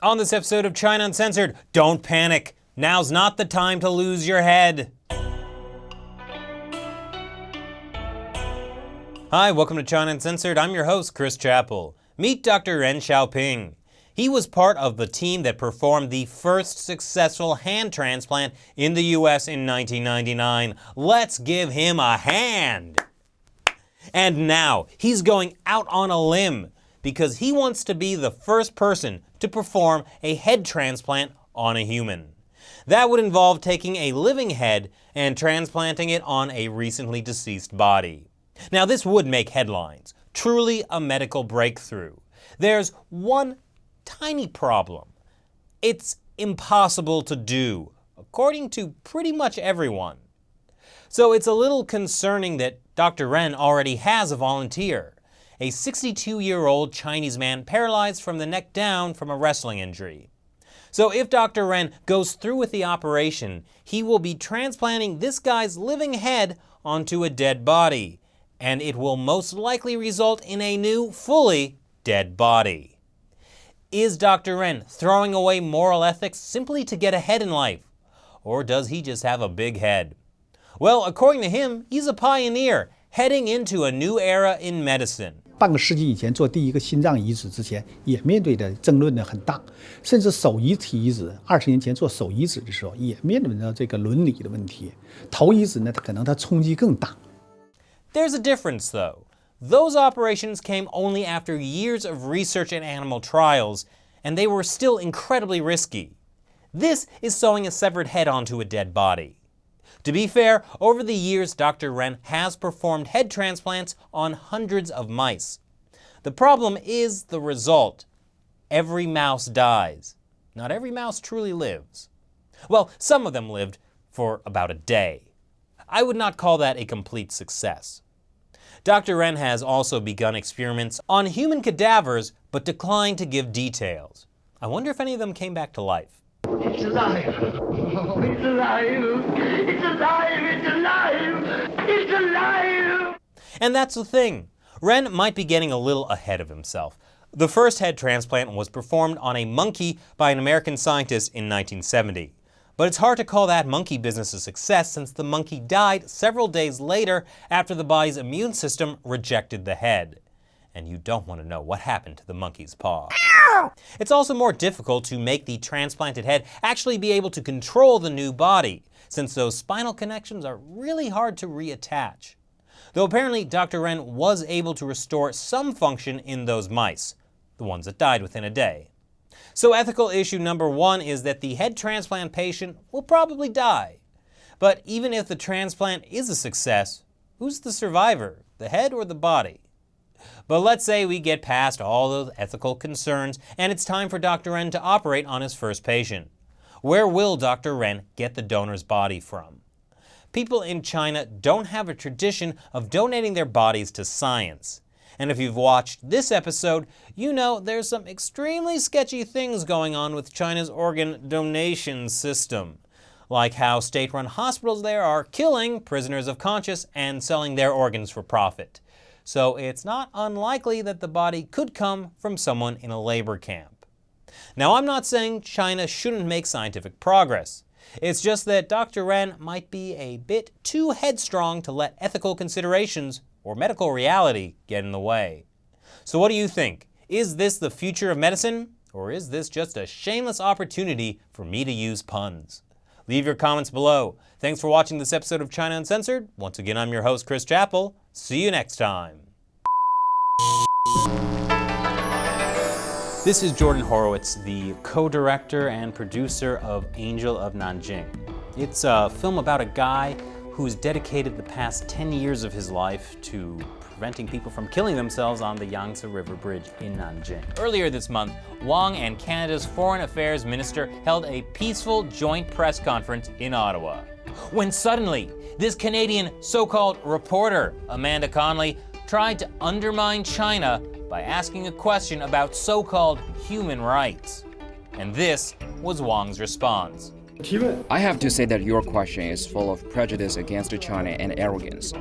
On this episode of China Uncensored, don't panic. Now's not the time to lose your head. Hi, welcome to China Uncensored. I'm your host, Chris Chappell. Meet Dr. Ren Xiaoping. He was part of the team that performed the first successful hand transplant in the US in 1999. Let's give him a hand. And now, he's going out on a limb because he wants to be the first person to perform a head transplant on a human. That would involve taking a living head and transplanting it on a recently deceased body. Now, this would make headlines. Truly a medical breakthrough. There's one tiny problem. It's impossible to do, according to pretty much everyone. So it's a little concerning that Dr. Ren already has a volunteer, a 62-year-old Chinese man paralyzed from the neck down from a wrestling injury. So if Dr. Ren goes through with the operation, he will be transplanting this guy's living head onto a dead body, and it will most likely result in a new, fully dead body. Is Dr. Ren throwing away moral ethics simply to get ahead in life? Or does he just have a big head? Well, according to him, he's a pioneer, heading into a new era in medicine. 半个世纪以前做第一个心脏移植之前，也面对的争论呢很大，甚至手遗体移植，20年前做手移植的时候，也面临着这个伦理的问题。头移植呢，可能它冲击更大。There's a difference, though. Those operations came only after years of research and animal trials, and they were still incredibly risky. This is sewing a severed head onto a dead body. To be fair, over the years, Dr. Ren has performed head transplants on hundreds of mice. The problem is the result. Every mouse dies. Not every mouse truly lives. Well, some of them lived for about a day. I would not call that a complete success. Dr. Ren has also begun experiments on human cadavers, but declined to give details. I wonder if any of them came back to life. It's alive. Oh, it's alive. It's alive. It's alive. It's alive. And that's the thing. Ren might be getting a little ahead of himself. The first head transplant was performed on a monkey by an American scientist in 1970. But it's hard to call that monkey business a success since the monkey died several days later after the body's immune system rejected the head. And you don't want to know what happened to the monkey's paw. It's also more difficult to make the transplanted head actually be able to control the new body, since those spinal connections are really hard to reattach. Though apparently Dr. Ren was able to restore some function in those mice, the ones that died within a day. So ethical issue number one is that the head transplant patient will probably die. But even if the transplant is a success, who's the survivor, the head or the body? But let's say we get past all those ethical concerns and it's time for Dr. Ren to operate on his first patient. Where will Dr. Ren get the donor's body from? People in China don't have a tradition of donating their bodies to science. And if you've watched this episode, you know there's some extremely sketchy things going on with China's organ donation system. Like how state-run hospitals there are killing prisoners of conscience and selling their organs for profit. So it's not unlikely that the body could come from someone in a labor camp. Now, I'm not saying China shouldn't make scientific progress. It's just that Dr. Ren might be a bit too headstrong to let ethical considerations or medical reality get in the way. So what do you think? Is this the future of medicine? Or is this just a shameless opportunity for me to use puns? Leave your comments below. Thanks for watching this episode of China Uncensored. Once again, I'm your host, Chris Chappell. See you next time. This is Jordan Horowitz, the co-director and producer of Angel of Nanjing. It's a film about a guy who's dedicated the past 10 years of his life to preventing people from killing themselves on the Yangtze River Bridge in Nanjing. Earlier this month, Wang and Canada's Foreign Affairs Minister held a peaceful joint press conference in Ottawa. When suddenly, this Canadian so-called reporter, Amanda Conley, tried to undermine China by asking a question about so-called human rights. And this was Wang's response. I have to say that your question is full of prejudice against China and arrogance.